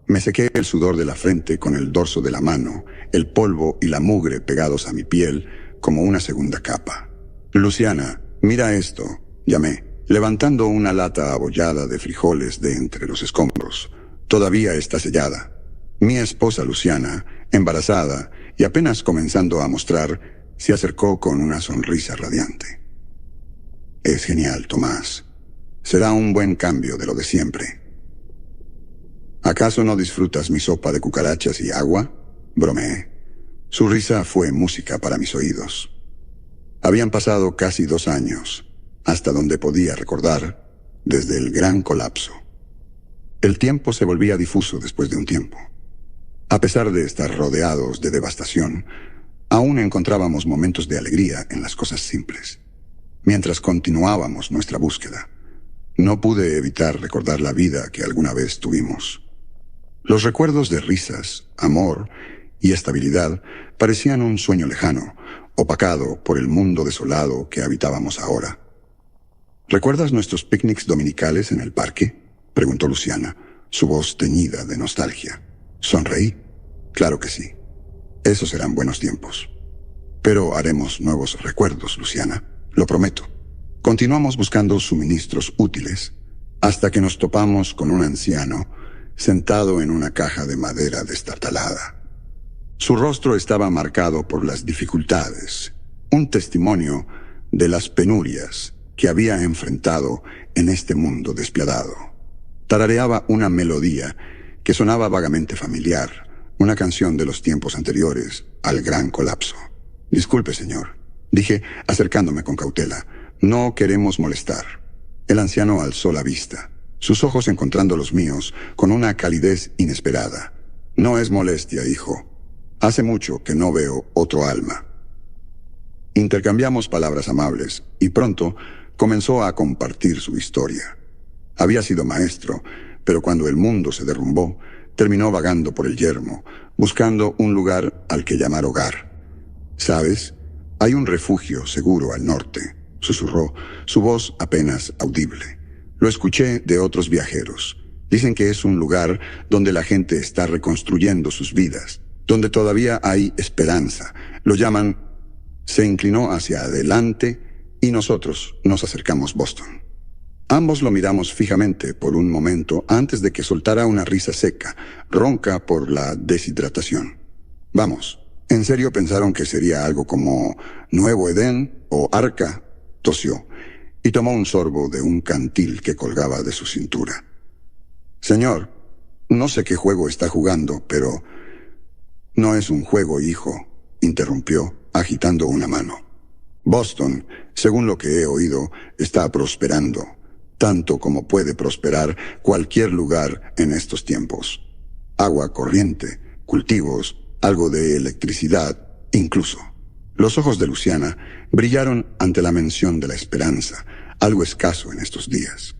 Me sequé el sudor de la frente con el dorso de la mano, el polvo y la mugre pegados a mi piel como una segunda capa. «Luciana, mira esto», llamé, levantando una lata abollada de frijoles de entre los escombros. «Todavía está sellada». Mi esposa Luciana, embarazada y apenas comenzando a mostrar, se acercó con una sonrisa radiante. «Es genial, Tomás. Será un buen cambio de lo de siempre». «¿Acaso no disfrutas mi sopa de cucarachas y agua?», bromeé. Su risa fue música para mis oídos. Habían pasado casi 2 años, hasta donde podía recordar, desde el gran colapso. El tiempo se volvía difuso después de un tiempo. A pesar de estar rodeados de devastación, aún encontrábamos momentos de alegría en las cosas simples. Mientras continuábamos nuestra búsqueda, no pude evitar recordar la vida que alguna vez tuvimos. Los recuerdos de risas, amor y estabilidad parecían un sueño lejano, opacado por el mundo desolado que habitábamos ahora. «¿Recuerdas nuestros picnics dominicales en el parque?», preguntó Luciana, su voz teñida de nostalgia. Sonreí. «Claro que sí. Esos eran buenos tiempos. Pero haremos nuevos recuerdos, Luciana, lo prometo». Continuamos buscando suministros útiles hasta que nos topamos con un anciano sentado en una caja de madera destartalada. Su rostro estaba marcado por las dificultades, un testimonio de las penurias que había enfrentado en este mundo despiadado. Tarareaba una melodía que sonaba vagamente familiar, una canción de los tiempos anteriores al gran colapso. «Disculpe, señor», dije, acercándome con cautela. «No queremos molestar». El anciano alzó la vista, sus ojos encontrando los míos con una calidez inesperada. «No es molestia, hijo. Hace mucho que no veo otro alma». Intercambiamos palabras amables y pronto comenzó a compartir su historia. Había sido maestro, pero cuando el mundo se derrumbó, terminó vagando por el yermo, buscando un lugar al que llamar hogar. «¿Sabes? Hay un refugio seguro al norte», susurró, su voz apenas audible. «Lo escuché de otros viajeros. Dicen que es un lugar donde la gente está reconstruyendo sus vidas, donde todavía hay esperanza. Lo llaman...». Se inclinó hacia adelante y nosotros nos acercamos a Boston. Ambos lo miramos fijamente por un momento antes de que soltara una risa seca, ronca por la deshidratación. «Vamos, ¿en serio pensaron que sería algo como Nuevo Edén o Arca?», tosió, y tomó un sorbo de un cantil que colgaba de su cintura. «Señor, no sé qué juego está jugando, pero...». «No es un juego, hijo», interrumpió, agitando una mano. «Boston, según lo que he oído, está prosperando, tanto como puede prosperar cualquier lugar en estos tiempos. Agua corriente, cultivos, algo de electricidad, incluso». Los ojos de Luciana brillaron ante la mención de la esperanza, algo escaso en estos días.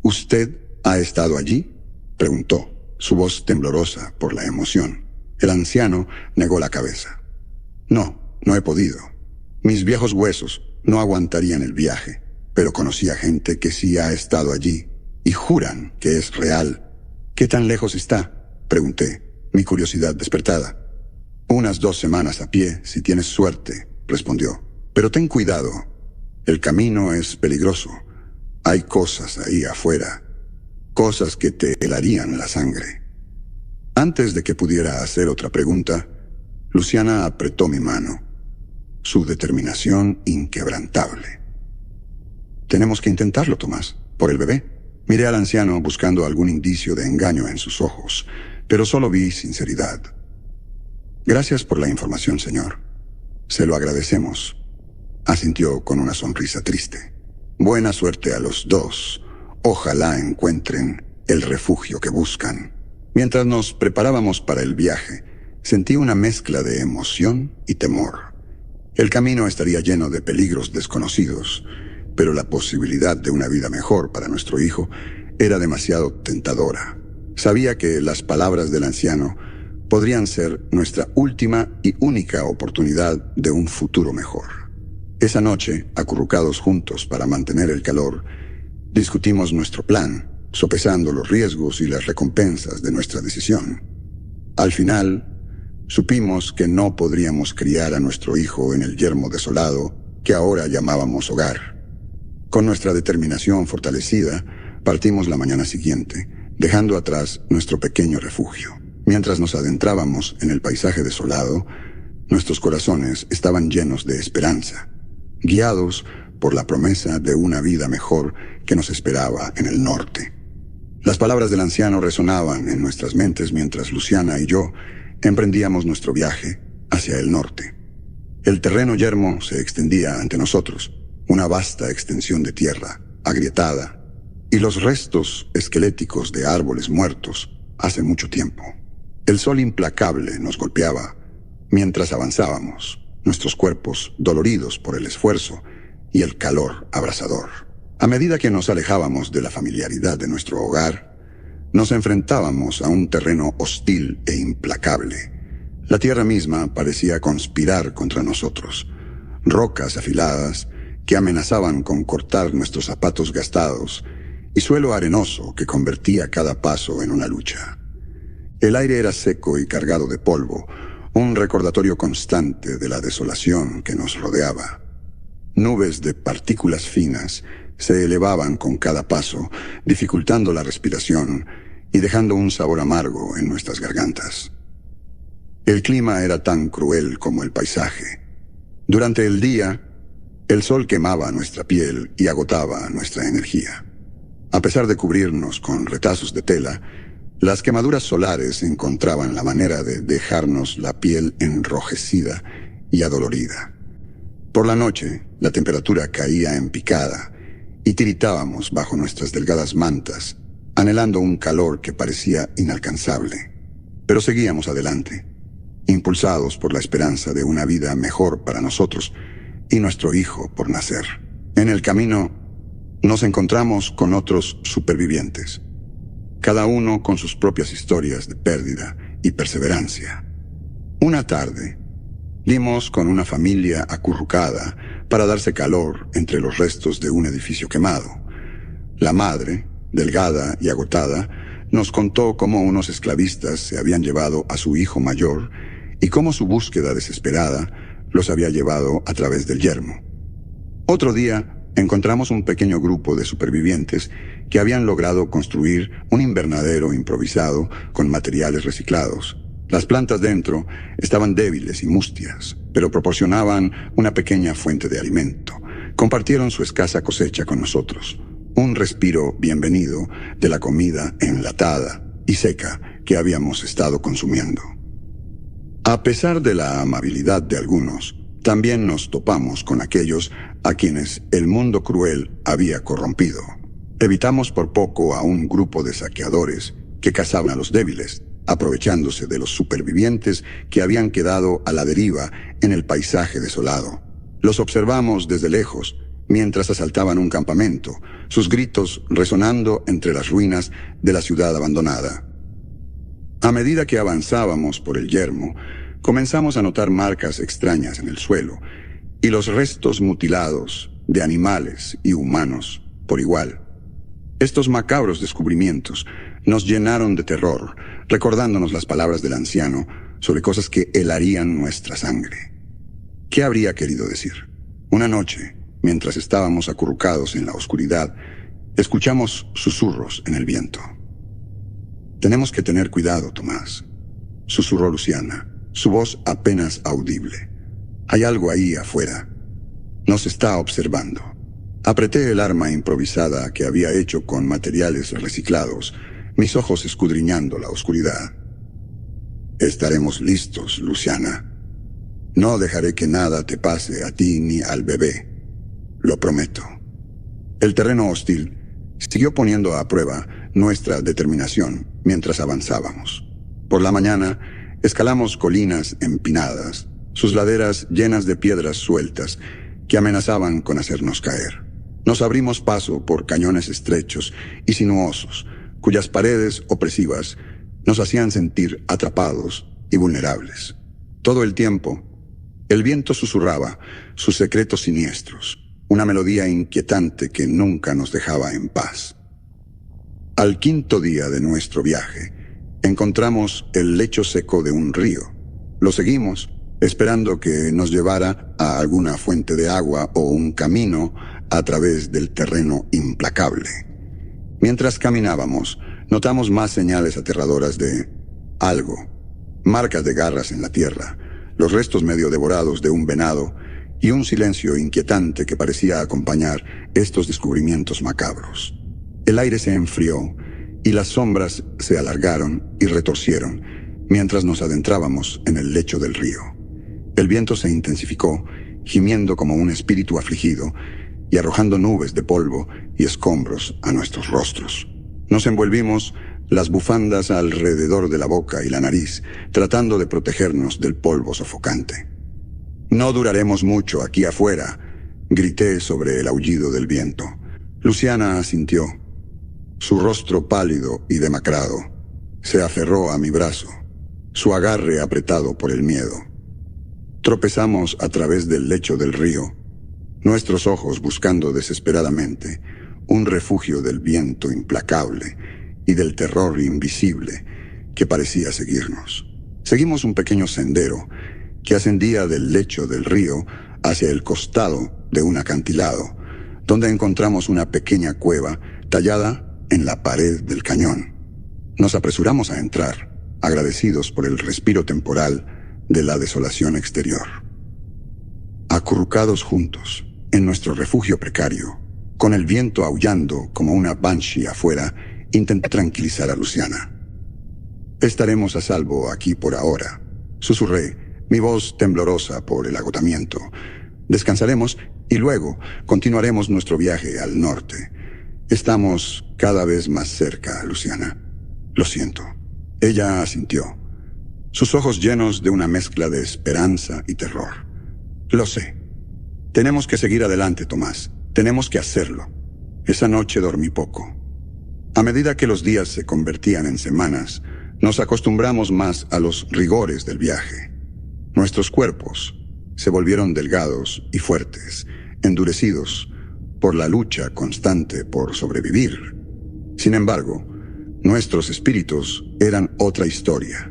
«¿Usted ha estado allí?», preguntó, su voz temblorosa por la emoción. El anciano negó la cabeza. No he podido. Mis viejos huesos no aguantarían el viaje, pero conocí a gente que sí ha estado allí, y juran que es real». «¿Qué tan lejos está?», pregunté, mi curiosidad despertada. «Unas 2 semanas a pie, si tienes suerte», respondió. «Pero ten cuidado. El camino es peligroso. Hay cosas ahí afuera, cosas que te helarían la sangre». Antes de que pudiera hacer otra pregunta, Luciana apretó mi mano, su determinación inquebrantable. «Tenemos que intentarlo, Tomás, por el bebé». Miré al anciano buscando algún indicio de engaño en sus ojos, pero solo vi sinceridad. «Gracias por la información, señor. Se lo agradecemos», asintió con una sonrisa triste. «Buena suerte a los dos. Ojalá encuentren el refugio que buscan». Mientras nos preparábamos para el viaje, sentí una mezcla de emoción y temor. El camino estaría lleno de peligros desconocidos, pero la posibilidad de una vida mejor para nuestro hijo era demasiado tentadora. Sabía que las palabras del anciano podrían ser nuestra última y única oportunidad de un futuro mejor. Esa noche, acurrucados juntos para mantener el calor, discutimos nuestro plan, sopesando los riesgos y las recompensas de nuestra decisión. Al final, supimos que no podríamos criar a nuestro hijo en el yermo desolado que ahora llamábamos hogar. Con nuestra determinación fortalecida, partimos la mañana siguiente, dejando atrás nuestro pequeño refugio. Mientras nos adentrábamos en el paisaje desolado, nuestros corazones estaban llenos de esperanza, guiados por la promesa de una vida mejor que nos esperaba en el norte. Las palabras del anciano resonaban en nuestras mentes mientras Luciana y yo emprendíamos nuestro viaje hacia el norte. El terreno yermo se extendía ante nosotros, una vasta extensión de tierra, agrietada, y los restos esqueléticos de árboles muertos hace mucho tiempo. El sol implacable nos golpeaba mientras avanzábamos, nuestros cuerpos doloridos por el esfuerzo y el calor abrasador. A medida que nos alejábamos de la familiaridad de nuestro hogar, nos enfrentábamos a un terreno hostil e implacable. La tierra misma parecía conspirar contra nosotros. Rocas afiladas que amenazaban con cortar nuestros zapatos gastados y suelo arenoso que convertía cada paso en una lucha. El aire era seco y cargado de polvo, un recordatorio constante de la desolación que nos rodeaba. Nubes de partículas finas se elevaban con cada paso, dificultando la respiración y dejando un sabor amargo en nuestras gargantas. El clima era tan cruel como el paisaje. Durante el día, el sol quemaba nuestra piel y agotaba nuestra energía. A pesar de cubrirnos con retazos de tela, las quemaduras solares encontraban la manera de dejarnos la piel enrojecida y adolorida. Por la noche, la temperatura caía en picada y tiritábamos bajo nuestras delgadas mantas, anhelando un calor que parecía inalcanzable. Pero seguíamos adelante, impulsados por la esperanza de una vida mejor para nosotros y nuestro hijo por nacer. En el camino, nos encontramos con otros supervivientes, cada uno con sus propias historias de pérdida y perseverancia. Una tarde, dimos con una familia acurrucada para darse calor entre los restos de un edificio quemado. La madre, delgada y agotada, nos contó cómo unos esclavistas se habían llevado a su hijo mayor y cómo su búsqueda desesperada los había llevado a través del yermo. Otro día, encontramos un pequeño grupo de supervivientes que habían logrado construir un invernadero improvisado con materiales reciclados. Las plantas dentro estaban débiles y mustias, pero proporcionaban una pequeña fuente de alimento. Compartieron su escasa cosecha con nosotros, un respiro bienvenido de la comida enlatada y seca que habíamos estado consumiendo. A pesar de la amabilidad de algunos, también nos topamos con aquellos a quienes el mundo cruel había corrompido. Evitamos por poco a un grupo de saqueadores que cazaban a los débiles, aprovechándose de los supervivientes que habían quedado a la deriva en el paisaje desolado. Los observamos desde lejos, mientras asaltaban un campamento, sus gritos resonando entre las ruinas de la ciudad abandonada. A medida que avanzábamos por el yermo, comenzamos a notar marcas extrañas en el suelo y los restos mutilados de animales y humanos por igual. Estos macabros descubrimientos nos llenaron de terror, recordándonos las palabras del anciano sobre cosas que helarían nuestra sangre. ¿Qué habría querido decir? Una noche, mientras estábamos acurrucados en la oscuridad, escuchamos susurros en el viento. «Tenemos que tener cuidado, Tomás», susurró Luciana, su voz apenas audible. «Hay algo ahí afuera. Nos está observando». Apreté el arma improvisada que había hecho con materiales reciclados, mis ojos escudriñando la oscuridad. «Estaremos listos, Luciana. No dejaré que nada te pase a ti ni al bebé. Lo prometo». El terreno hostil siguió poniendo a prueba nuestra determinación mientras avanzábamos. Por la mañana, escalamos colinas empinadas, sus laderas llenas de piedras sueltas que amenazaban con hacernos caer. Nos abrimos paso por cañones estrechos y sinuosos, cuyas paredes opresivas nos hacían sentir atrapados y vulnerables. Todo el tiempo, el viento susurraba sus secretos siniestros, una melodía inquietante que nunca nos dejaba en paz. Al quinto día de nuestro viaje, encontramos el lecho seco de un río. Lo seguimos, esperando que nos llevara a alguna fuente de agua o un camino a través del terreno implacable. Mientras caminábamos, notamos más señales aterradoras de algo, marcas de garras en la tierra, los restos medio devorados de un venado y un silencio inquietante que parecía acompañar estos descubrimientos macabros. El aire se enfrió y las sombras se alargaron y retorcieron mientras nos adentrábamos en el lecho del río. El viento se intensificó, gimiendo como un espíritu afligido y arrojando nubes de polvo y escombros a nuestros rostros. Nos envolvimos las bufandas alrededor de la boca y la nariz, tratando de protegernos del polvo sofocante. «No duraremos mucho aquí afuera», grité sobre el aullido del viento. Luciana asintió. Su rostro pálido y demacrado se aferró a mi brazo, su agarre apretado por el miedo. Tropezamos a través del lecho del río, nuestros ojos buscando desesperadamente un refugio del viento implacable y del terror invisible que parecía seguirnos. Seguimos un pequeño sendero que ascendía del lecho del río hacia el costado de un acantilado, donde encontramos una pequeña cueva tallada en la pared del cañón. Nos apresuramos a entrar, agradecidos por el respiro temporal de la desolación exterior. Acurrucados juntos, en nuestro refugio precario, con el viento aullando como una banshee afuera, intenté tranquilizar a Luciana. «Estaremos a salvo aquí por ahora», susurré, mi voz temblorosa por el agotamiento. «Descansaremos y luego continuaremos nuestro viaje al norte. Estamos cada vez más cerca, Luciana. Lo siento». Ella asintió, sus ojos llenos de una mezcla de esperanza y terror. «Lo sé. Tenemos que seguir adelante, Tomás. Tenemos que hacerlo». Esa noche dormí poco. A medida que los días se convertían en semanas, nos acostumbramos más a los rigores del viaje. Nuestros cuerpos se volvieron delgados y fuertes, endurecidos por la lucha constante por sobrevivir. Sin embargo, nuestros espíritus eran otra historia.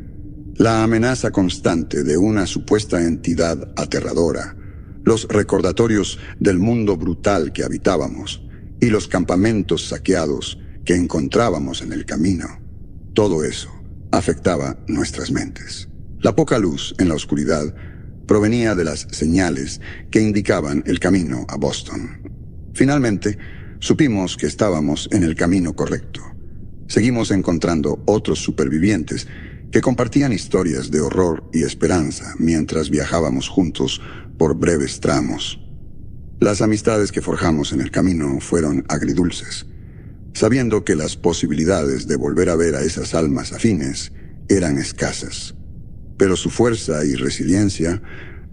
La amenaza constante de una supuesta entidad aterradora, los recordatorios del mundo brutal que habitábamos y los campamentos saqueados que encontrábamos en el camino. Todo eso afectaba nuestras mentes. La poca luz en la oscuridad provenía de las señales que indicaban el camino a Boston. Finalmente, supimos que estábamos en el camino correcto. Seguimos encontrando otros supervivientes que compartían historias de horror y esperanza mientras viajábamos juntos por breves tramos. Las amistades que forjamos en el camino fueron agridulces, sabiendo que las posibilidades de volver a ver a esas almas afines eran escasas. Pero su fuerza y resiliencia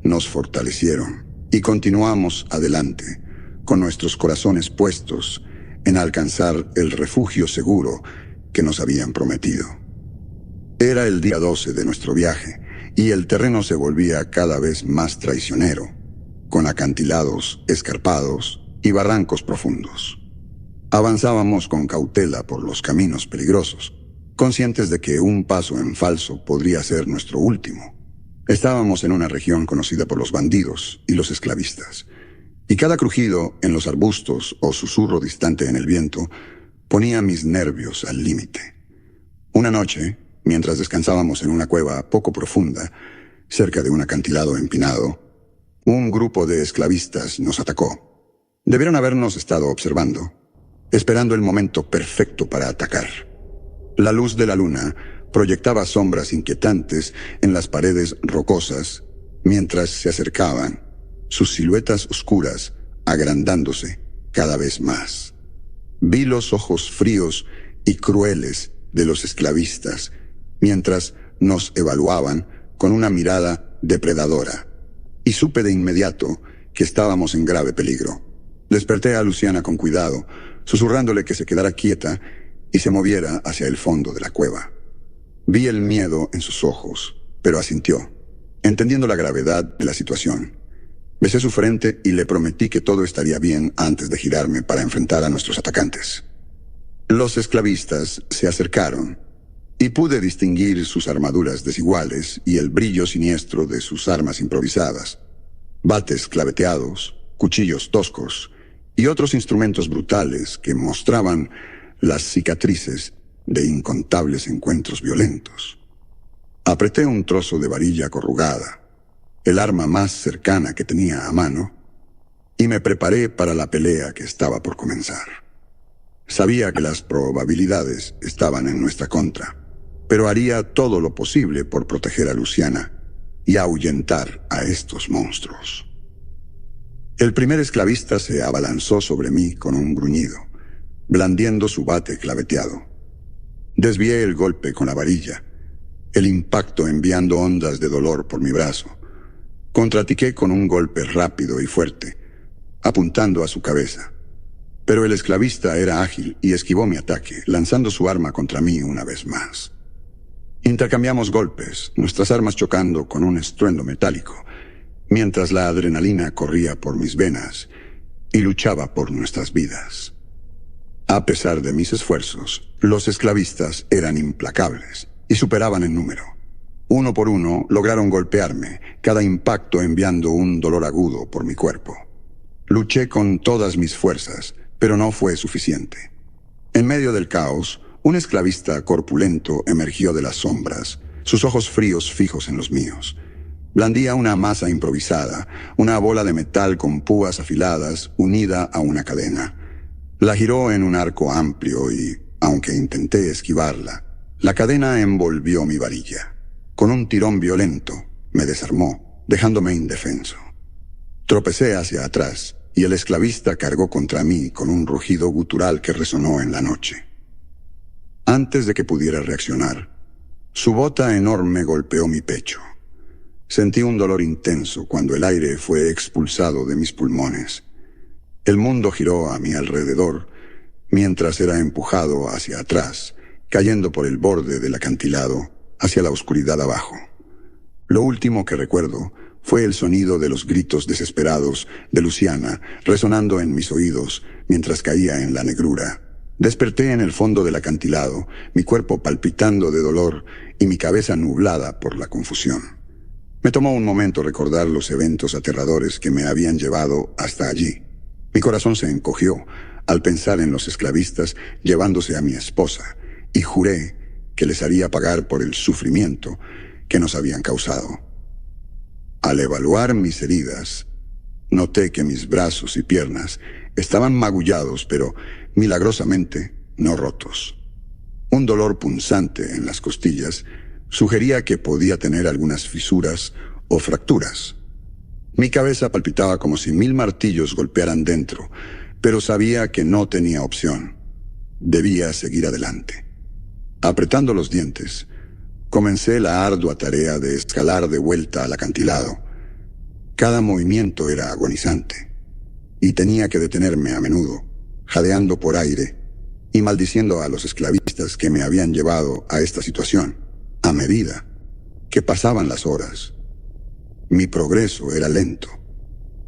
nos fortalecieron y continuamos adelante, con nuestros corazones puestos en alcanzar el refugio seguro que nos habían prometido. Era el día 12 de nuestro viaje y el terreno se volvía cada vez más traicionero, con acantilados escarpados y barrancos profundos. Avanzábamos con cautela por los caminos peligrosos, conscientes de que un paso en falso podría ser nuestro último. Estábamos en una región conocida por los bandidos y los esclavistas, y cada crujido en los arbustos o susurro distante en el viento ponía mis nervios al límite. Una noche, mientras descansábamos en una cueva poco profunda, cerca de un acantilado empinado, un grupo de esclavistas nos atacó. Debieron habernos estado observando, esperando el momento perfecto para atacar. La luz de la luna proyectaba sombras inquietantes en las paredes rocosas mientras se acercaban, sus siluetas oscuras agrandándose cada vez más. Vi los ojos fríos y crueles de los esclavistas mientras nos evaluaban con una mirada depredadora, y supe de inmediato que estábamos en grave peligro. Desperté a Luciana con cuidado, susurrándole que se quedara quieta y se moviera hacia el fondo de la cueva. Vi el miedo en sus ojos, pero asintió, entendiendo la gravedad de la situación. Besé su frente y le prometí que todo estaría bien antes de girarme para enfrentar a nuestros atacantes. Los esclavistas se acercaron y pude distinguir sus armaduras desiguales y el brillo siniestro de sus armas improvisadas, bates claveteados, cuchillos toscos y otros instrumentos brutales que mostraban las cicatrices de incontables encuentros violentos. Apreté un trozo de varilla corrugada, el arma más cercana que tenía a mano, y me preparé para la pelea que estaba por comenzar. Sabía que las probabilidades estaban en nuestra contra, pero haría todo lo posible por proteger a Luciana y ahuyentar a estos monstruos. El primer esclavista se abalanzó sobre mí con un gruñido, blandiendo su bate claveteado. Desvié el golpe con la varilla, el impacto enviando ondas de dolor por mi brazo. Contratiqué con un golpe rápido y fuerte, apuntando a su cabeza. Pero el esclavista era ágil y esquivó mi ataque, lanzando su arma contra mí una vez más. Intercambiamos golpes, nuestras armas chocando con un estruendo metálico, mientras la adrenalina corría por mis venas y luchaba por nuestras vidas. A pesar de mis esfuerzos, los esclavistas eran implacables y superaban en número. Uno por uno lograron golpearme, cada impacto enviando un dolor agudo por mi cuerpo. Luché con todas mis fuerzas, pero no fue suficiente. En medio del caos, un esclavista corpulento emergió de las sombras, sus ojos fríos fijos en los míos. Blandía una masa improvisada, una bola de metal con púas afiladas unida a una cadena. La giró en un arco amplio y, aunque intenté esquivarla, la cadena envolvió mi varilla. Con un tirón violento, me desarmó, dejándome indefenso. Tropecé hacia atrás y el esclavista cargó contra mí con un rugido gutural que resonó en la noche. Antes de que pudiera reaccionar, su bota enorme golpeó mi pecho. Sentí un dolor intenso cuando el aire fue expulsado de mis pulmones. El mundo giró a mi alrededor mientras era empujado hacia atrás, cayendo por el borde del acantilado hacia la oscuridad abajo. Lo último que recuerdo fue el sonido de los gritos desesperados de Luciana resonando en mis oídos mientras caía en la negrura. Desperté en el fondo del acantilado, mi cuerpo palpitando de dolor y mi cabeza nublada por la confusión. Me tomó un momento recordar los eventos aterradores que me habían llevado hasta allí. Mi corazón se encogió al pensar en los esclavistas llevándose a mi esposa, y juré que les haría pagar por el sufrimiento que nos habían causado. Al evaluar mis heridas, noté que mis brazos y piernas estaban magullados, pero milagrosamente no rotos. Un dolor punzante en las costillas sugería que podía tener algunas fisuras o fracturas. Mi cabeza palpitaba como si 1000 martillos golpearan dentro, pero sabía que no tenía opción. Debía seguir adelante. Apretando los dientes, comencé la ardua tarea de escalar de vuelta al acantilado. Cada movimiento era agonizante, y tenía que detenerme a menudo, jadeando por aire y maldiciendo a los esclavistas que me habían llevado a esta situación, a medida que pasaban las horas. Mi progreso era lento,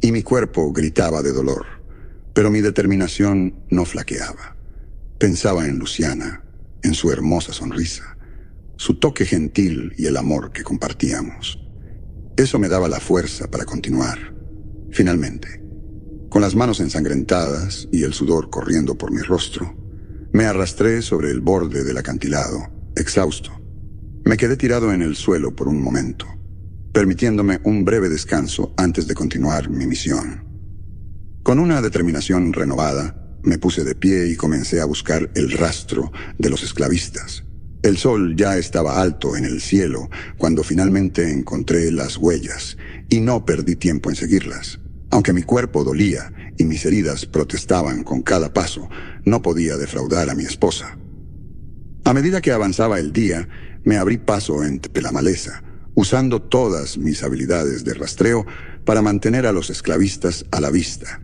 y mi cuerpo gritaba de dolor, pero mi determinación no flaqueaba. Pensaba en Luciana, en su hermosa sonrisa, su toque gentil y el amor que compartíamos. Eso me daba la fuerza para continuar. Finalmente, con las manos ensangrentadas y el sudor corriendo por mi rostro, me arrastré sobre el borde del acantilado, exhausto. Me quedé tirado en el suelo por un momento, permitiéndome un breve descanso antes de continuar mi misión. Con una determinación renovada, me puse de pie y comencé a buscar el rastro de los esclavistas. El sol ya estaba alto en el cielo cuando finalmente encontré las huellas, y no perdí tiempo en seguirlas. Aunque mi cuerpo dolía y mis heridas protestaban con cada paso, no podía defraudar a mi esposa. A medida que avanzaba el día, me abrí paso entre la maleza, usando todas mis habilidades de rastreo para mantener a los esclavistas a la vista.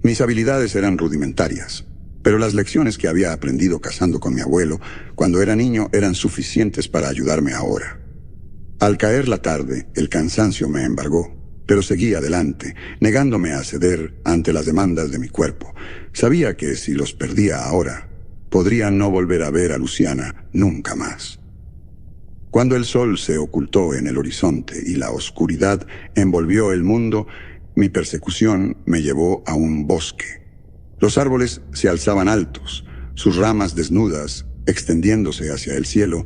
Mis habilidades eran rudimentarias, pero las lecciones que había aprendido cazando con mi abuelo cuando era niño eran suficientes para ayudarme ahora. Al caer la tarde, el cansancio me embargó, pero seguí adelante, negándome a ceder ante las demandas de mi cuerpo. Sabía que si los perdía ahora, podría no volver a ver a Luciana nunca más. Cuando el sol se ocultó en el horizonte y la oscuridad envolvió el mundo, mi persecución me llevó a un bosque. Los árboles se alzaban altos, sus ramas desnudas, extendiéndose hacia el cielo,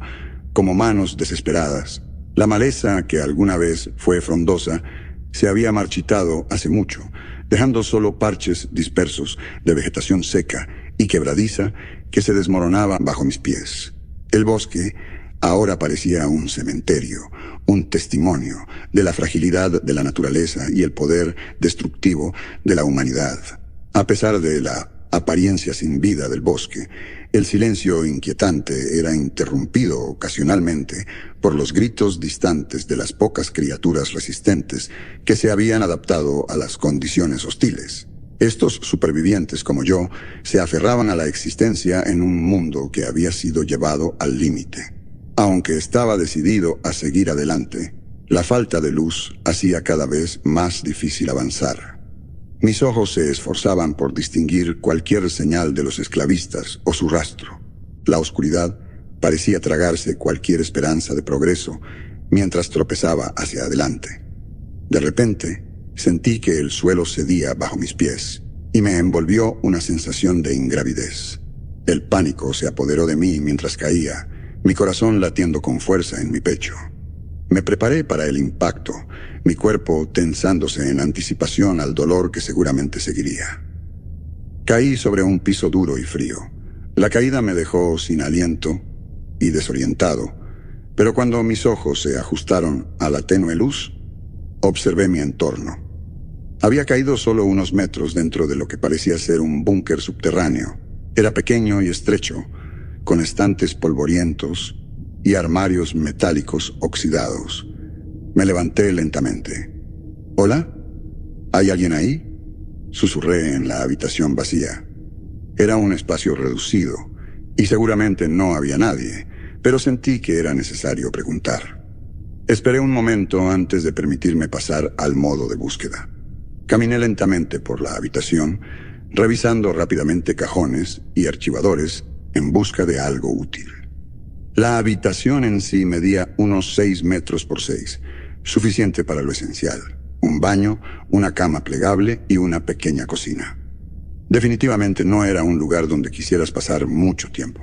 como manos desesperadas. La maleza, que alguna vez fue frondosa, se había marchitado hace mucho, dejando solo parches dispersos de vegetación seca y quebradiza que se desmoronaba bajo mis pies. El bosque ahora parecía un cementerio, un testimonio de la fragilidad de la naturaleza y el poder destructivo de la humanidad. A pesar de la apariencia sin vida del bosque, el silencio inquietante era interrumpido ocasionalmente por los gritos distantes de las pocas criaturas resistentes que se habían adaptado a las condiciones hostiles. Estos supervivientes como yo se aferraban a la existencia en un mundo que había sido llevado al límite. Aunque estaba decidido a seguir adelante, la falta de luz hacía cada vez más difícil avanzar. Mis ojos se esforzaban por distinguir cualquier señal de los esclavistas o su rastro. La oscuridad parecía tragarse cualquier esperanza de progreso mientras tropezaba hacia adelante. De repente, sentí que el suelo cedía bajo mis pies y me envolvió una sensación de ingravidez. El pánico se apoderó de mí mientras caía, mi corazón latiendo con fuerza en mi pecho. Me preparé para el impacto, mi cuerpo tensándose en anticipación al dolor que seguramente seguiría. Caí sobre un piso duro y frío. La caída me dejó sin aliento y desorientado, pero cuando mis ojos se ajustaron a la tenue luz, observé mi entorno. Había caído solo unos metros dentro de lo que parecía ser un búnker subterráneo. Era pequeño y estrecho, con estantes polvorientos y armarios metálicos oxidados. Me levanté lentamente. ¿Hola? ¿Hay alguien ahí? Susurré en la habitación vacía. Era un espacio reducido, y seguramente no había nadie, pero sentí que era necesario preguntar. Esperé un momento antes de permitirme pasar al modo de búsqueda. Caminé lentamente por la habitación, revisando rápidamente cajones y archivadores en busca de algo útil. La habitación en sí medía unos 6 metros por 6, suficiente para lo esencial: un baño, una cama plegable y una pequeña cocina. Definitivamente no era un lugar donde quisieras pasar mucho tiempo.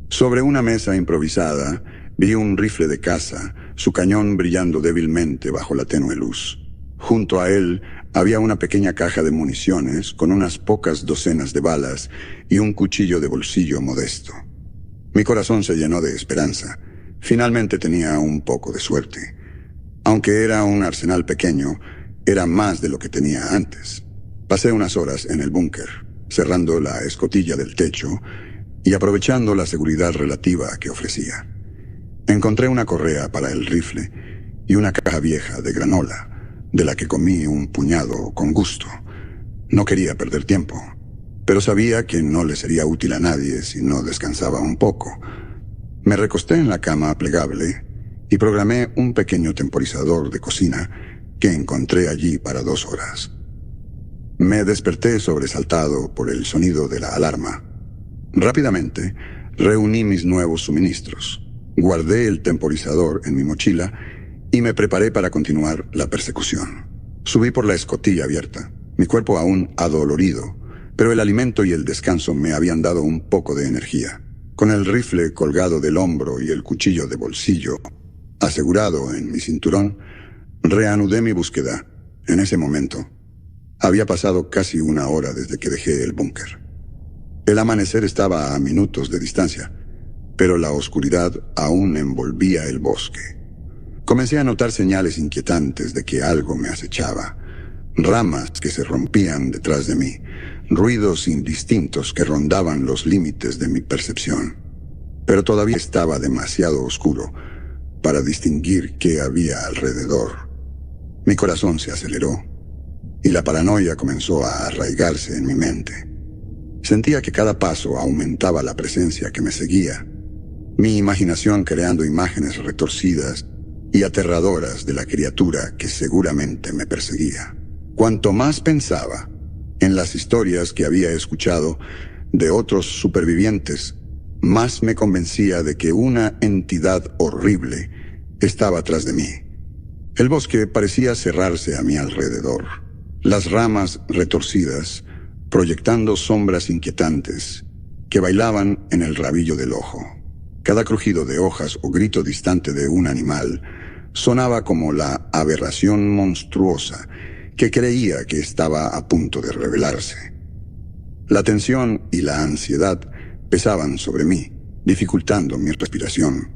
Sobre una mesa improvisada vi un rifle de caza, su cañón brillando débilmente bajo la tenue luz. Junto a él había una pequeña caja de municiones con unas pocas docenas de balas y un cuchillo de bolsillo modesto. Mi corazón se llenó de esperanza. Finalmente tenía un poco de suerte. Aunque era un arsenal pequeño, era más de lo que tenía antes. Pasé unas horas en el búnker, cerrando la escotilla del techo y aprovechando la seguridad relativa que ofrecía. Encontré una correa para el rifle y una caja vieja de granola, de la que comí un puñado con gusto. No quería perder tiempo, pero sabía que no le sería útil a nadie si no descansaba un poco. Me recosté en la cama plegable y programé un pequeño temporizador de cocina que encontré allí para 2 horas. Me desperté sobresaltado por el sonido de la alarma. Rápidamente reuní mis nuevos suministros, guardé el temporizador en mi mochila y me preparé para continuar la persecución. Subí por la escotilla abierta, mi cuerpo aún adolorido, pero el alimento y el descanso me habían dado un poco de energía. Con el rifle colgado del hombro y el cuchillo de bolsillo asegurado en mi cinturón, reanudé mi búsqueda. En ese momento, había pasado casi 1 hora desde que dejé el búnker. El amanecer estaba a minutos de distancia, pero la oscuridad aún envolvía el bosque. Comencé a notar señales inquietantes de que algo me acechaba. Ramas que se rompían detrás de mí, ruidos indistintos que rondaban los límites de mi percepción. Pero todavía estaba demasiado oscuro para distinguir qué había alrededor. Mi corazón se aceleró. y la paranoia comenzó a arraigarse en mi mente. Sentía que cada paso aumentaba la presencia que me seguía, mi imaginación creando imágenes retorcidas y aterradoras de la criatura que seguramente me perseguía. Cuanto más pensaba en las historias que había escuchado de otros supervivientes, más me convencía de que una entidad horrible estaba tras de mí. El bosque parecía cerrarse a mi alrededor, las ramas retorcidas, proyectando sombras inquietantes que bailaban en el rabillo del ojo. Cada crujido de hojas o grito distante de un animal sonaba como la aberración monstruosa que creía que estaba a punto de revelarse. La tensión y la ansiedad pesaban sobre mí, dificultando mi respiración.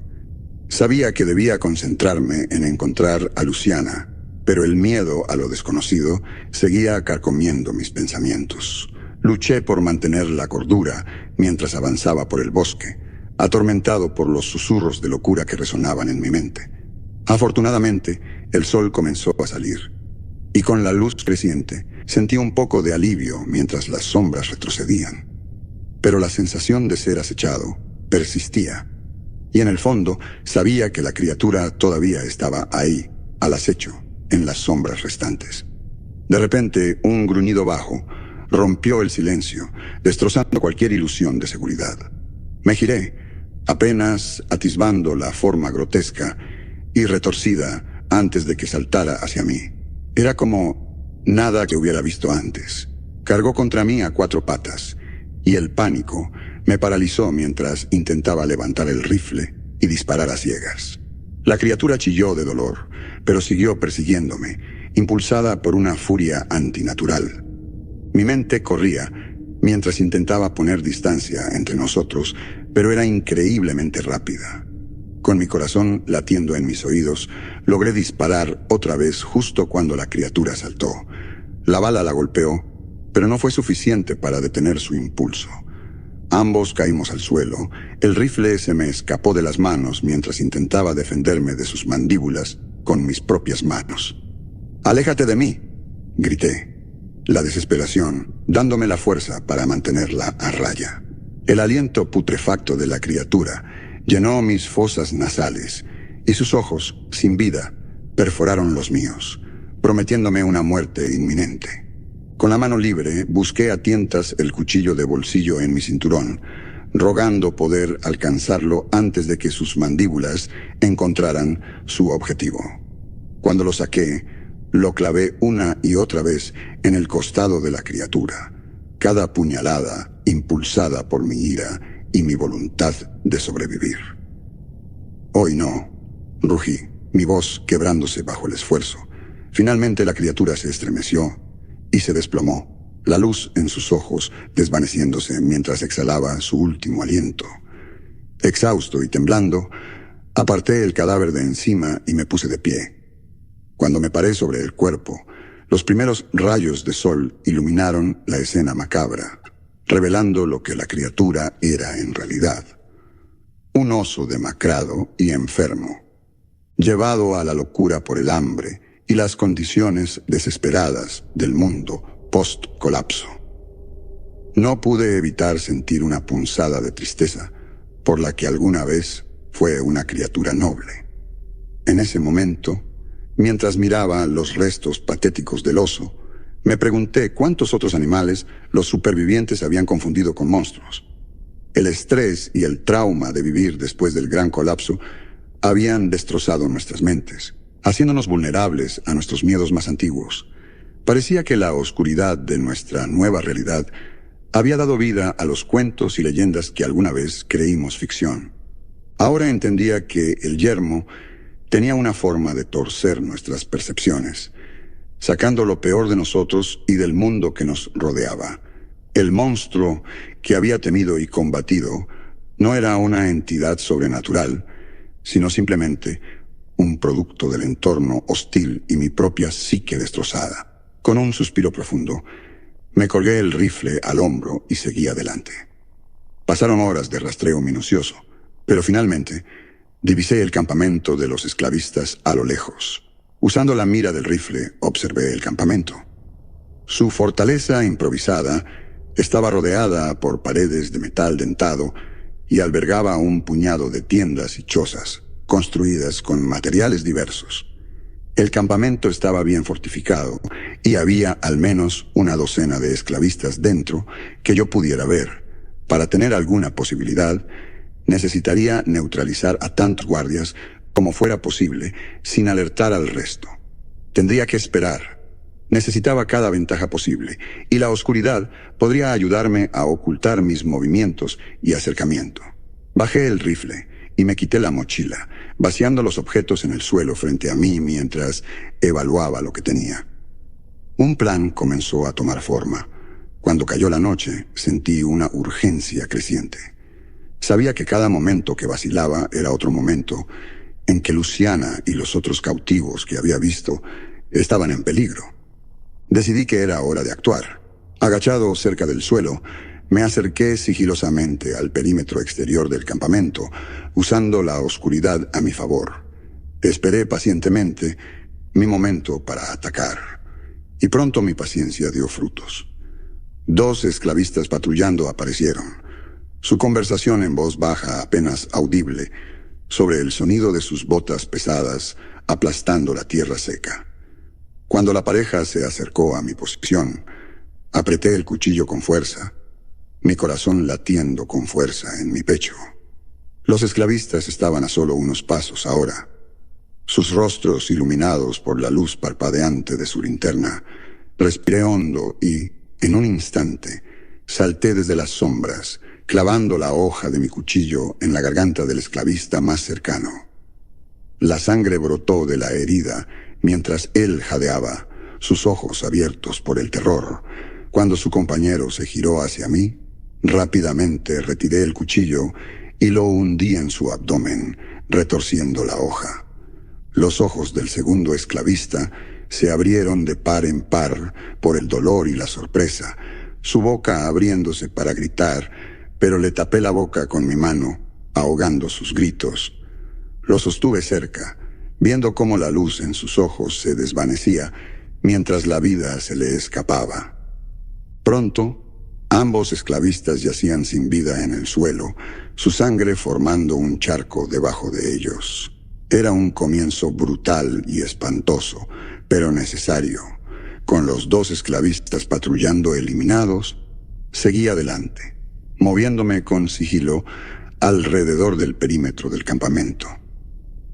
Sabía que debía concentrarme en encontrar a Luciana, pero el miedo a lo desconocido seguía carcomiendo mis pensamientos. Luché por mantener la cordura mientras avanzaba por el bosque, atormentado por los susurros de locura que resonaban en mi mente. Afortunadamente, el sol comenzó a salir, y con la luz creciente sentí un poco de alivio mientras las sombras retrocedían. Pero la sensación de ser acechado persistía, y en el fondo sabía que la criatura todavía estaba ahí, al acecho, en las sombras restantes. De repente, un gruñido bajo rompió el silencio, destrozando cualquier ilusión de seguridad. Me giré, apenas atisbando la forma grotesca y retorcida antes de que saltara hacia mí. Era como nada que hubiera visto antes. Cargó contra mí a 4 patas, y el pánico me paralizó mientras intentaba levantar el rifle y disparar a ciegas. La criatura chilló de dolor, pero siguió persiguiéndome, impulsada por una furia antinatural. Mi mente corría mientras intentaba poner distancia entre nosotros, pero era increíblemente rápida. Con mi corazón latiendo en mis oídos, logré disparar otra vez justo cuando la criatura saltó. La bala la golpeó, pero no fue suficiente para detener su impulso. Ambos caímos al suelo. El rifle se me escapó de las manos mientras intentaba defenderme de sus mandíbulas con mis propias manos. «¡Aléjate de mí!», grité, la desesperación dándome la fuerza para mantenerla a raya. El aliento putrefacto de la criatura llenó mis fosas nasales, y sus ojos, sin vida, perforaron los míos, prometiéndome una muerte inminente. Con la mano libre, busqué a tientas el cuchillo de bolsillo en mi cinturón, rogando poder alcanzarlo antes de que sus mandíbulas encontraran su objetivo. Cuando lo saqué, lo clavé una y otra vez en el costado de la criatura, cada puñalada impulsada por mi ira y mi voluntad de sobrevivir. «Hoy no», rugí, mi voz quebrándose bajo el esfuerzo. Finalmente la criatura se estremeció y se desplomó, la luz en sus ojos desvaneciéndose mientras exhalaba su último aliento. Exhausto y temblando, aparté el cadáver de encima y me puse de pie. Cuando me paré sobre el cuerpo, los primeros rayos de sol iluminaron la escena macabra, revelando lo que la criatura era en realidad. Un oso demacrado y enfermo, llevado a la locura por el hambre y las condiciones desesperadas del mundo post-colapso. No pude evitar sentir una punzada de tristeza por la que alguna vez fue una criatura noble. En ese momento, mientras miraba los restos patéticos del oso, me pregunté cuántos otros animales los supervivientes habían confundido con monstruos. El estrés y el trauma de vivir después del gran colapso habían destrozado nuestras mentes, haciéndonos vulnerables a nuestros miedos más antiguos. Parecía que la oscuridad de nuestra nueva realidad había dado vida a los cuentos y leyendas que alguna vez creímos ficción. Ahora entendía que el yermo tenía una forma de torcer nuestras percepciones, sacando lo peor de nosotros y del mundo que nos rodeaba. El monstruo que había temido y combatido no era una entidad sobrenatural, sino simplemente un producto del entorno hostil y mi propia psique destrozada. Con un suspiro profundo, me colgué el rifle al hombro y seguí adelante. Pasaron horas de rastreo minucioso, pero finalmente divisé el campamento de los esclavistas a lo lejos. Usando la mira del rifle, observé el campamento. Su fortaleza improvisada estaba rodeada por paredes de metal dentado y albergaba un puñado de tiendas y chozas, construidas con materiales diversos. El campamento estaba bien fortificado y había al menos una docena de esclavistas dentro que yo pudiera ver. Para tener alguna posibilidad, necesitaría neutralizar a tantos guardias como fuera posible sin alertar al resto. Tendría que esperar. Necesitaba cada ventaja posible, y la oscuridad podría ayudarme a ocultar mis movimientos y acercamiento. Bajé el rifle y me quité la mochila, vaciando los objetos en el suelo frente a mí mientras evaluaba lo que tenía. Un plan comenzó a tomar forma. Cuando cayó la noche, sentí una urgencia creciente. Sabía que cada momento que vacilaba era otro momento en que Luciana y los otros cautivos que había visto estaban en peligro. Decidí que era hora de actuar. Agachado cerca del suelo, me acerqué sigilosamente al perímetro exterior del campamento, usando la oscuridad a mi favor. Esperé pacientemente mi momento para atacar, y pronto mi paciencia dio frutos. 2 esclavistas patrullando aparecieron. Su conversación en voz baja, apenas audible, sobre el sonido de sus botas pesadas aplastando la tierra seca. Cuando la pareja se acercó a mi posición, apreté el cuchillo con fuerza, mi corazón latiendo con fuerza en mi pecho. Los esclavistas estaban a solo unos pasos ahora, sus rostros iluminados por la luz parpadeante de su linterna. Respiré hondo y, en un instante, salté desde las sombras, clavando la hoja de mi cuchillo en la garganta del esclavista más cercano. La sangre brotó de la herida mientras él jadeaba, sus ojos abiertos por el terror. Cuando su compañero se giró hacia mí, rápidamente retiré el cuchillo y lo hundí en su abdomen, retorciendo la hoja. Los ojos del segundo esclavista se abrieron de par en par por el dolor y la sorpresa, su boca abriéndose para gritar, pero le tapé la boca con mi mano, ahogando sus gritos. Lo sostuve cerca, viendo cómo la luz en sus ojos se desvanecía mientras la vida se le escapaba. Pronto, ambos esclavistas yacían sin vida en el suelo, su sangre formando un charco debajo de ellos. Era un comienzo brutal y espantoso, pero necesario. Con los 2 esclavistas patrullando eliminados, seguí adelante, moviéndome con sigilo alrededor del perímetro del campamento.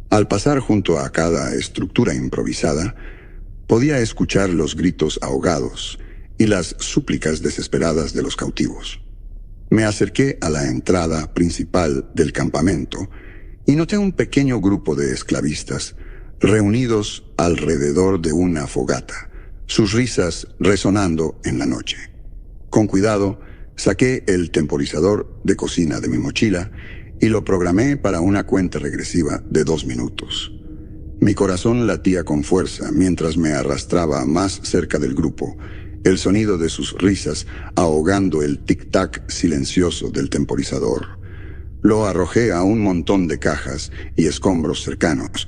Al pasar junto a cada estructura improvisada, podía escuchar los gritos ahogados y las súplicas desesperadas de los cautivos. Me acerqué a la entrada principal del campamento y noté un pequeño grupo de esclavistas reunidos alrededor de una fogata, sus risas resonando en la noche. Con cuidado, saqué el temporizador de cocina de mi mochila y lo programé para una cuenta regresiva de 2 minutos. Mi corazón latía con fuerza mientras me arrastraba más cerca del grupo, el sonido de sus risas ahogando el tic-tac silencioso del temporizador. Lo arrojé a un montón de cajas y escombros cercanos.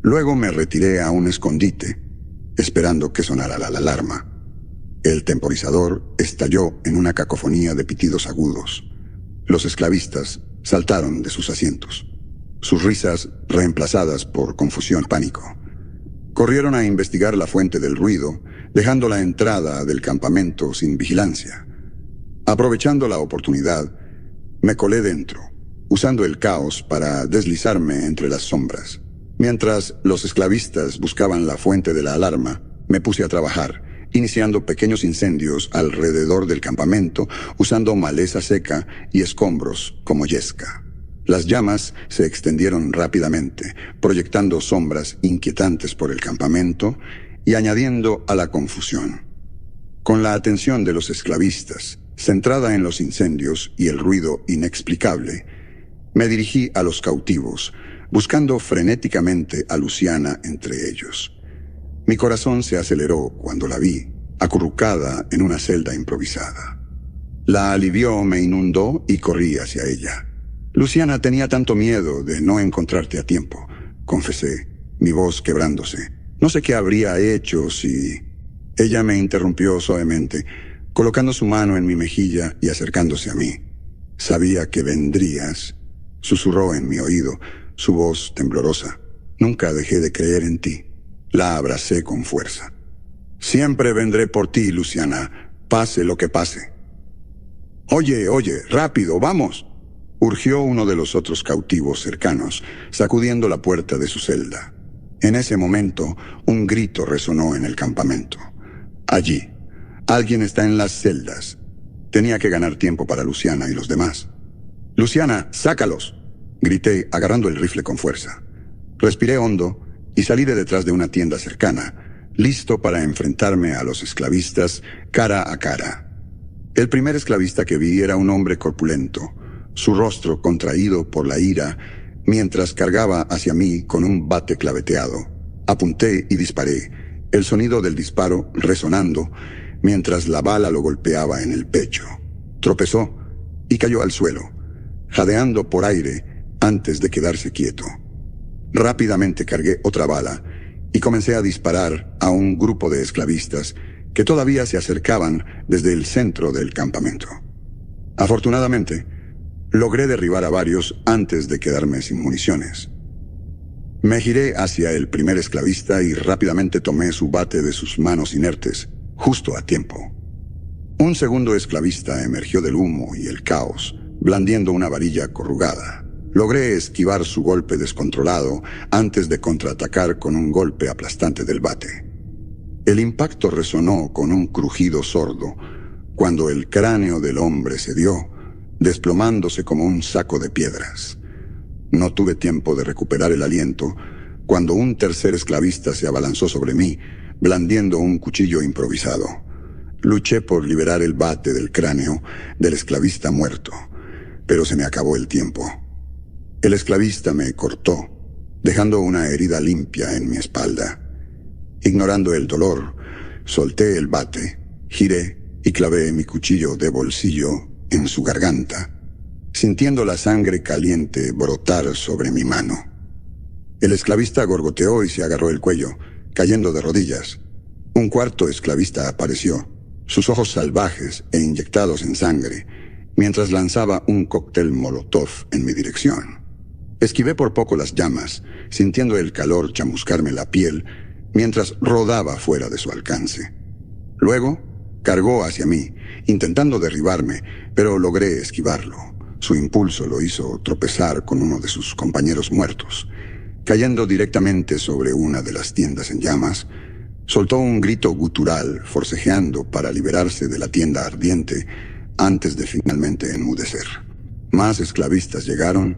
Luego me retiré a un escondite, esperando que sonara la alarma. El temporizador estalló en una cacofonía de pitidos agudos. Los esclavistas saltaron de sus asientos, sus risas reemplazadas por confusión y pánico. Corrieron a investigar la fuente del ruido, dejando la entrada del campamento sin vigilancia. Aprovechando la oportunidad, me colé dentro, usando el caos para deslizarme entre las sombras. Mientras los esclavistas buscaban la fuente de la alarma, me puse a trabajar, iniciando pequeños incendios alrededor del campamento, usando maleza seca y escombros como yesca. Las llamas se extendieron rápidamente, proyectando sombras inquietantes por el campamento y añadiendo a la confusión. Con la atención de los esclavistas, centrada en los incendios y el ruido inexplicable, me dirigí a los cautivos, buscando frenéticamente a Luciana entre ellos. Mi corazón se aceleró cuando la vi, acurrucada en una celda improvisada. La alivió me inundó y corrí hacia ella. Luciana tenía tanto miedo de no encontrarte a tiempo, confesé, mi voz quebrándose. No sé qué habría hecho si... Ella me interrumpió suavemente, colocando su mano en mi mejilla y acercándose a mí. Sabía que vendrías, susurró en mi oído, su voz temblorosa. Nunca dejé de creer en ti. La abracé con fuerza. Siempre vendré por ti, Luciana, pase lo que pase. Oye, rápido, vamos, urgió uno de los otros cautivos cercanos, sacudiendo la puerta de su celda. En ese momento, un grito resonó en el campamento. Allí, alguien está en las celdas. Tenía que ganar tiempo para Luciana y los demás. Luciana, sácalos, grité, agarrando el rifle con fuerza. Respiré hondo y salí de detrás de una tienda cercana, listo para enfrentarme a los esclavistas cara a cara. El primer esclavista que vi era un hombre corpulento, su rostro contraído por la ira, mientras cargaba hacia mí con un bate claveteado. Apunté y disparé, el sonido del disparo resonando, mientras la bala lo golpeaba en el pecho. Tropezó y cayó al suelo, jadeando por aire antes de quedarse quieto. Rápidamente cargué otra bala y comencé a disparar a un grupo de esclavistas que todavía se acercaban desde el centro del campamento. Afortunadamente, logré derribar a varios antes de quedarme sin municiones. Me giré hacia el primer esclavista y rápidamente tomé su bate de sus manos inertes, justo a tiempo. Un segundo esclavista emergió del humo y el caos, blandiendo una varilla corrugada. Logré esquivar su golpe descontrolado antes de contraatacar con un golpe aplastante del bate. El impacto resonó con un crujido sordo cuando el cráneo del hombre cedió, desplomándose como un saco de piedras. No tuve tiempo de recuperar el aliento cuando un tercer esclavista se abalanzó sobre mí, blandiendo un cuchillo improvisado. Luché por liberar el bate del cráneo del esclavista muerto, pero se me acabó el tiempo. El esclavista me cortó, dejando una herida limpia en mi espalda. Ignorando el dolor, solté el bate, giré y clavé mi cuchillo de bolsillo en su garganta, sintiendo la sangre caliente brotar sobre mi mano. El esclavista gorgoteó y se agarró el cuello, cayendo de rodillas. Un cuarto esclavista apareció, sus ojos salvajes e inyectados en sangre, mientras lanzaba un cóctel molotov en mi dirección. Esquivé por poco las llamas, sintiendo el calor chamuscarme la piel, mientras rodaba fuera de su alcance. Luego, cargó hacia mí, intentando derribarme, pero logré esquivarlo. Su impulso lo hizo tropezar con uno de sus compañeros muertos. Cayendo directamente sobre una de las tiendas en llamas, soltó un grito gutural, forcejeando para liberarse de la tienda ardiente antes de finalmente enmudecer. Más esclavistas llegaron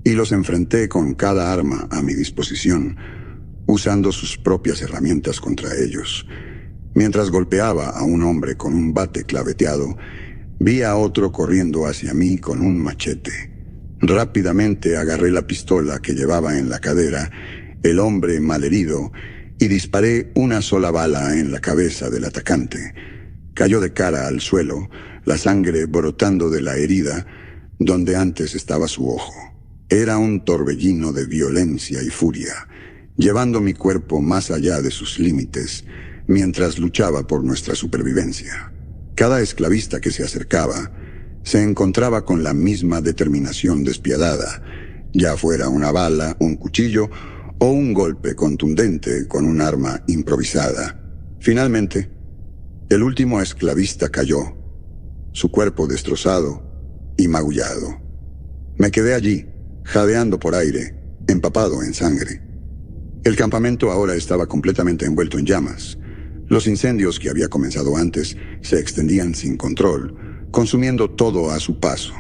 y los enfrenté con cada arma a mi disposición, usando sus propias herramientas contra ellos. Mientras golpeaba a un hombre con un bate claveteado, vi a otro corriendo hacia mí con un machete. Rápidamente agarré la pistola que llevaba en la cadera, el hombre malherido, y disparé una sola bala en la cabeza del atacante. Cayó de cara al suelo, la sangre brotando de la herida donde antes estaba su ojo. Era un torbellino de violencia y furia, llevando mi cuerpo más allá de sus límites, mientras luchaba por nuestra supervivencia. Cada esclavista que se acercaba se encontraba con la misma determinación despiadada, ya fuera una bala, un cuchillo o un golpe contundente con un arma improvisada. Finalmente, el último esclavista cayó, su cuerpo destrozado y magullado. Me quedé allí, jadeando por aire, empapado en sangre. El campamento ahora estaba completamente envuelto en llamas. Los incendios que había comenzado antes se extendían sin control, consumiendo todo a su paso.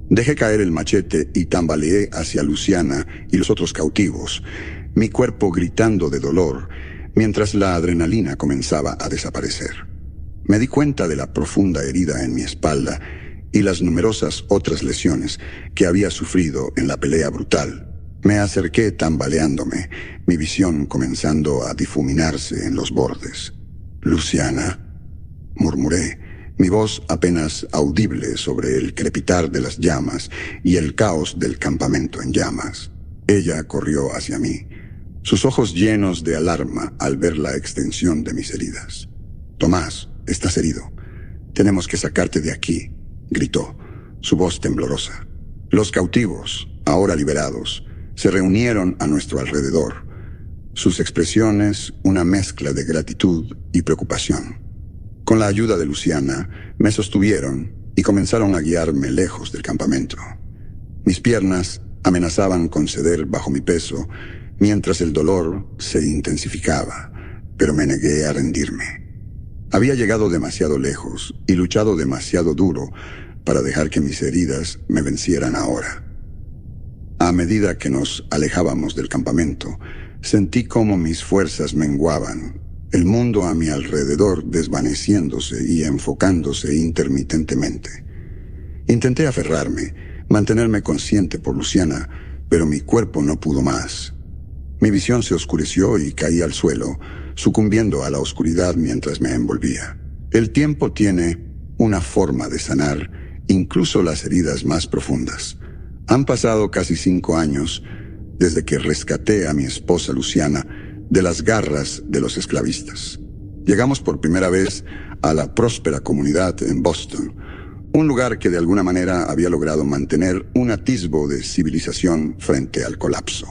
Dejé caer el machete y tambaleé hacia Luciana y los otros cautivos, mi cuerpo gritando de dolor, mientras la adrenalina comenzaba a desaparecer. Me di cuenta de la profunda herida en mi espalda y las numerosas otras lesiones que había sufrido en la pelea brutal. Me acerqué tambaleándome, mi visión comenzando a difuminarse en los bordes. «Luciana», murmuré, mi voz apenas audible sobre el crepitar de las llamas y el caos del campamento en llamas. Ella corrió hacia mí, sus ojos llenos de alarma al ver la extensión de mis heridas. Tomás, estás herido. Tenemos que sacarte de aquí, gritó, su voz temblorosa. Los cautivos, ahora liberados, se reunieron a nuestro alrededor. Sus expresiones, una mezcla de gratitud y preocupación. Con la ayuda de Luciana, me sostuvieron y comenzaron a guiarme lejos del campamento. Mis piernas amenazaban con ceder bajo mi peso, mientras el dolor se intensificaba, pero me negué a rendirme. Había llegado demasiado lejos y luchado demasiado duro para dejar que mis heridas me vencieran ahora. A medida que nos alejábamos del campamento, sentí cómo mis fuerzas menguaban, el mundo a mi alrededor desvaneciéndose y enfocándose intermitentemente. Intenté aferrarme, mantenerme consciente por Luciana, pero mi cuerpo no pudo más. Mi visión se oscureció y caí al suelo, sucumbiendo a la oscuridad mientras me envolvía. El tiempo tiene una forma de sanar incluso las heridas más profundas. Han pasado casi 5 años desde que rescaté a mi esposa Luciana de las garras de los esclavistas. Llegamos por primera vez a la próspera comunidad en Boston, un lugar que de alguna manera había logrado mantener un atisbo de civilización frente al colapso.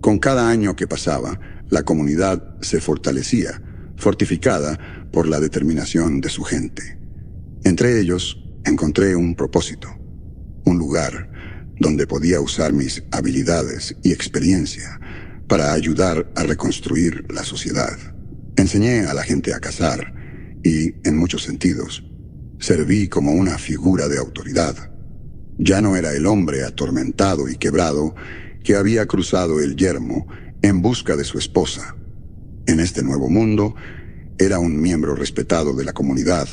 Con cada año que pasaba, la comunidad se fortalecía, fortificada por la determinación de su gente. Entre ellos, encontré un propósito, un lugar donde podía usar mis habilidades y experiencia para ayudar a reconstruir la sociedad. Enseñé a la gente a cazar y, en muchos sentidos, serví como una figura de autoridad. Ya no era el hombre atormentado y quebrado que había cruzado el yermo en busca de su esposa. En este nuevo mundo, era un miembro respetado de la comunidad,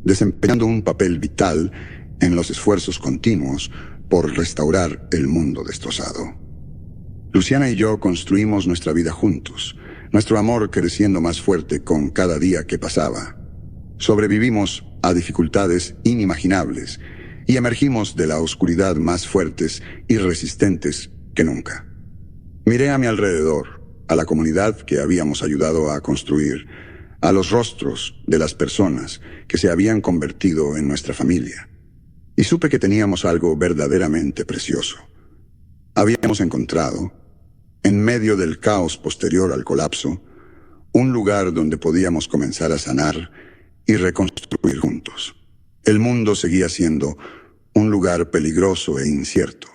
desempeñando un papel vital en los esfuerzos continuos por restaurar el mundo destrozado. Luciana y yo construimos nuestra vida juntos, nuestro amor creciendo más fuerte con cada día que pasaba. Sobrevivimos a dificultades inimaginables y emergimos de la oscuridad más fuertes y resistentes que nunca. Miré a mi alrededor, a la comunidad que habíamos ayudado a construir, a los rostros de las personas que se habían convertido en nuestra familia, y supe que teníamos algo verdaderamente precioso. Habíamos encontrado, en medio del caos posterior al colapso, un lugar donde podíamos comenzar a sanar y reconstruir juntos. El mundo seguía siendo un lugar peligroso e incierto,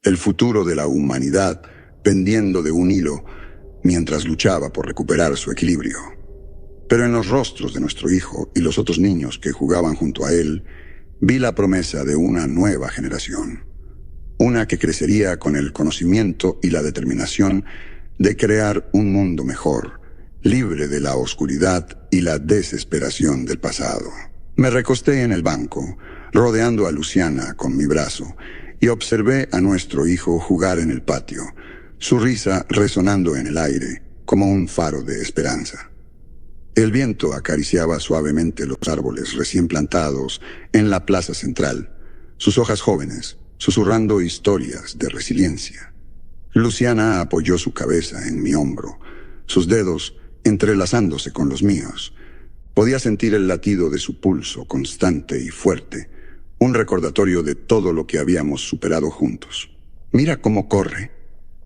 el futuro de la humanidad pendiendo de un hilo mientras luchaba por recuperar su equilibrio. Pero en los rostros de nuestro hijo y los otros niños que jugaban junto a él, vi la promesa de una nueva generación, una que crecería con el conocimiento y la determinación de crear un mundo mejor, libre de la oscuridad y la desesperación del pasado. Me recosté en el banco, rodeando a Luciana con mi brazo, y observé a nuestro hijo jugar en el patio, su risa resonando en el aire como un faro de esperanza. El viento acariciaba suavemente los árboles recién plantados en la plaza central, sus hojas jóvenes, susurrando historias de resiliencia. Luciana apoyó su cabeza en mi hombro, sus dedos entrelazándose con los míos. Podía sentir el latido de su pulso constante y fuerte, un recordatorio de todo lo que habíamos superado juntos. «Mira cómo corre»,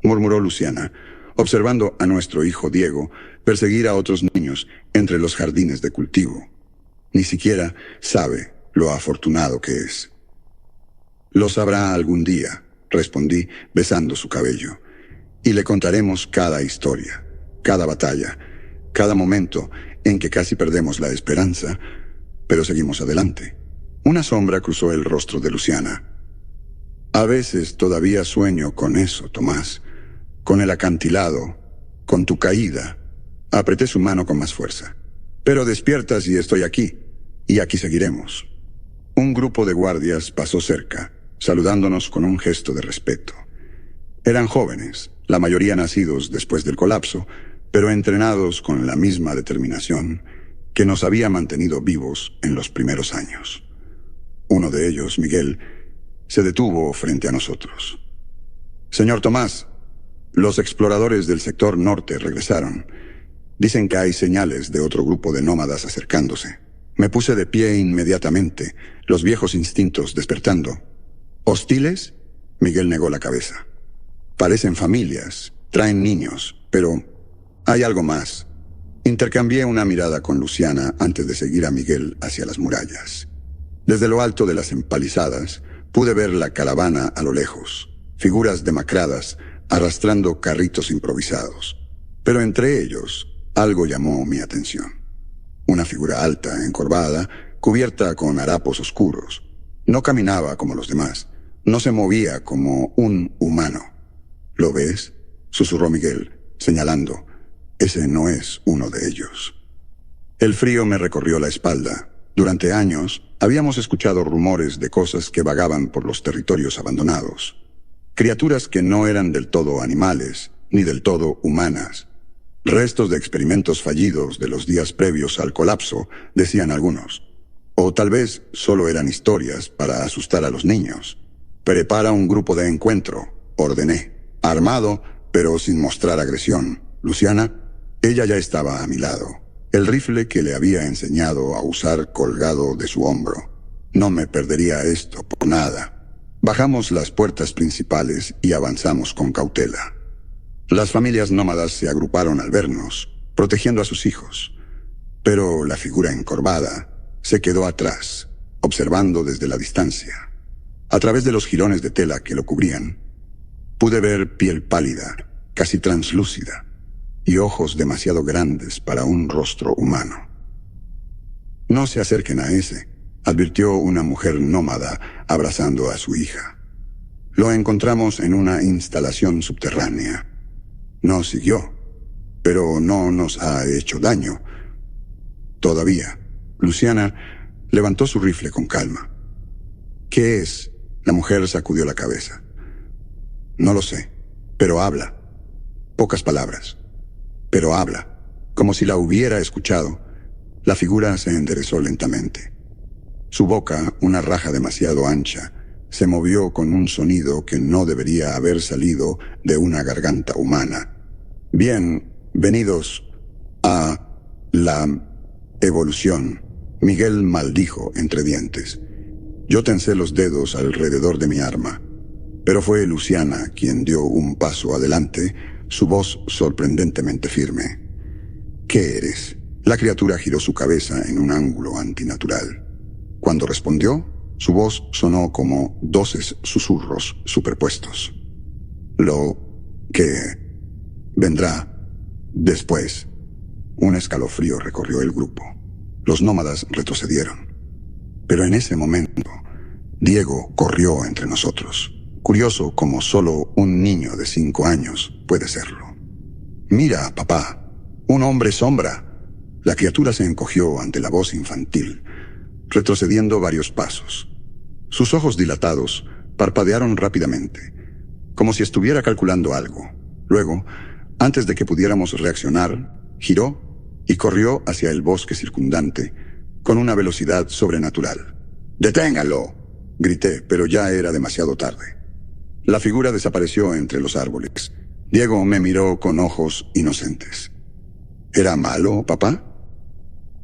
murmuró Luciana, observando a nuestro hijo Diego perseguir a otros niños entre los jardines de cultivo. Ni siquiera sabe lo afortunado que es. «Lo sabrá algún día», respondí, besando su cabello. «Y le contaremos cada historia, cada batalla, cada momento en que casi perdemos la esperanza, pero seguimos adelante». Una sombra cruzó el rostro de Luciana. «A veces todavía sueño con eso, Tomás, con el acantilado, con tu caída». Apreté su mano con más fuerza. «Pero despiertas y estoy aquí, y aquí seguiremos». Un grupo de guardias pasó cerca, saludándonos con un gesto de respeto. Eran jóvenes, la mayoría nacidos después del colapso, pero entrenados con la misma determinación que nos había mantenido vivos en los primeros años. Uno de ellos, Miguel, se detuvo frente a nosotros. «Señor Tomás, los exploradores del sector norte regresaron Dicen que hay señales de otro grupo de nómadas acercándose. Me puse de pie inmediatamente, los viejos instintos despertando. ¿Hostiles? Miguel negó la cabeza. Parecen familias, traen niños, pero hay algo más. Intercambié una mirada con Luciana antes de seguir a Miguel hacia las murallas. Desde lo alto de las empalizadas, pude ver la caravana a lo lejos, figuras demacradas arrastrando carritos improvisados. Pero entre ellos, algo llamó mi atención. Una figura alta, encorvada, cubierta con harapos oscuros. No caminaba como los demás, no se movía como un humano. ¿Lo ves?, susurró Miguel, señalando. Ese no es uno de ellos. El frío me recorrió la espalda. Durante años, habíamos escuchado rumores de cosas que vagaban por los territorios abandonados. Criaturas que no eran del todo animales, ni del todo humanas. Restos de experimentos fallidos de los días previos al colapso, decían algunos. O tal vez solo eran historias para asustar a los niños. Prepara un grupo de encuentro, ordené. Armado, pero sin mostrar agresión. Luciana, ella ya estaba a mi lado. El rifle que le había enseñado a usar colgado de su hombro. No me perdería esto por nada. Bajamos las puertas principales y avanzamos con cautela. Las familias nómadas se agruparon al vernos, protegiendo a sus hijos. Pero la figura encorvada se quedó atrás, observando desde la distancia. A través de los jirones de tela que lo cubrían, pude ver piel pálida, casi translúcida, y ojos demasiado grandes para un rostro humano. No se acerquen a ese, advirtió una mujer nómada abrazando a su hija. Lo encontramos en una instalación subterránea. Nos siguió, pero no nos ha hecho daño. Todavía. Luciana levantó su rifle con calma. ¿Qué es? La mujer sacudió la cabeza. No lo sé, pero habla. Pocas palabras, pero habla. Como si la hubiera escuchado. La figura se enderezó lentamente. Su boca, una raja demasiado ancha, se movió con un sonido que no debería haber salido de una garganta humana. Bienvenidos a la evolución, Miguel maldijo entre dientes. Yo tensé los dedos alrededor de mi arma, pero fue Luciana quien dio un paso adelante, su voz sorprendentemente firme. ¿Qué eres? La criatura giró su cabeza en un ángulo antinatural. Cuando respondió, su voz sonó como 12 susurros superpuestos. Lo que vendrá después. Un escalofrío recorrió el grupo. Los nómadas retrocedieron. Pero en ese momento, Diego corrió entre nosotros, curioso como solo un niño de 5 años puede serlo. «Mira, papá, un hombre sombra». La criatura se encogió ante la voz infantil, retrocediendo varios pasos. Sus ojos dilatados parpadearon rápidamente, como si estuviera calculando algo. Luego, antes de que pudiéramos reaccionar, giró y corrió hacia el bosque circundante con una velocidad sobrenatural. «¡Deténganlo!», grité, pero ya era demasiado tarde. La figura desapareció entre los árboles. Diego me miró con ojos inocentes. «¿Era malo, papá?».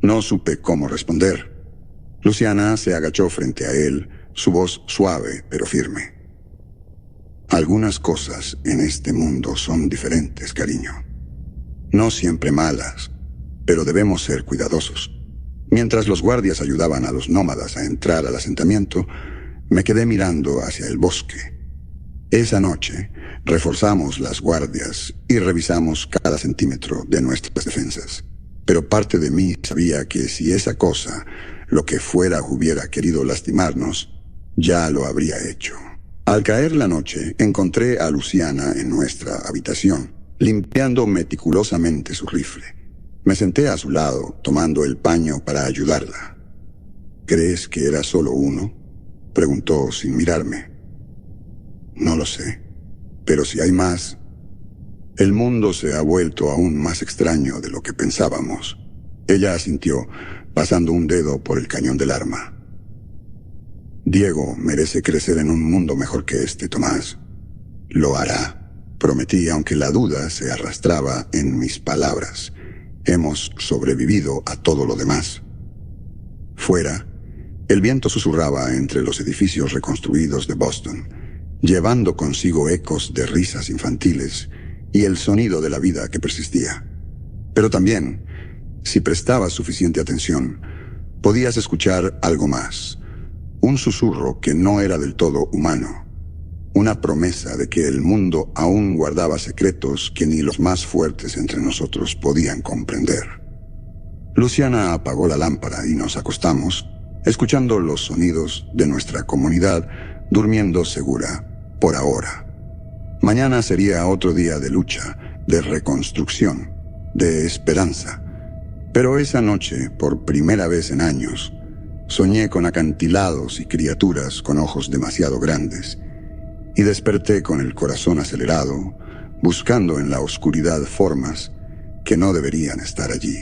No supe cómo responder. Luciana se agachó frente a él, su voz suave pero firme. «Algunas cosas en este mundo son diferentes, cariño. No siempre malas, pero debemos ser cuidadosos». Mientras los guardias ayudaban a los nómadas a entrar al asentamiento, me quedé mirando hacia el bosque. Esa noche, reforzamos las guardias y revisamos cada centímetro de nuestras defensas. Pero parte de mí sabía que si esa cosa, lo que fuera, hubiera querido lastimarnos, ya lo habría hecho. Al caer la noche, encontré a Luciana en nuestra habitación, limpiando meticulosamente su rifle. Me senté a su lado, tomando el paño para ayudarla. «¿Crees que era solo uno?», preguntó sin mirarme. «No lo sé, pero si hay más...». «El mundo se ha vuelto aún más extraño de lo que pensábamos». Ella asintió, pasando un dedo por el cañón del arma. «Diego merece crecer en un mundo mejor que este, Tomás. Lo hará», prometí, aunque la duda se arrastraba en mis palabras. Hemos sobrevivido a todo lo demás. Fuera, el viento susurraba entre los edificios reconstruidos de Boston, llevando consigo ecos de risas infantiles y el sonido de la vida que persistía. Pero también, si prestabas suficiente atención, podías escuchar algo más, un susurro que no era del todo humano, una promesa de que el mundo aún guardaba secretos que ni los más fuertes entre nosotros podían comprender. Luciana apagó la lámpara y nos acostamos, escuchando los sonidos de nuestra comunidad, durmiendo segura, por ahora. Mañana sería otro día de lucha, de reconstrucción, de esperanza. Pero esa noche, por primera vez en años, soñé con acantilados y criaturas con ojos demasiado grandes, y desperté con el corazón acelerado, buscando en la oscuridad formas que no deberían estar allí.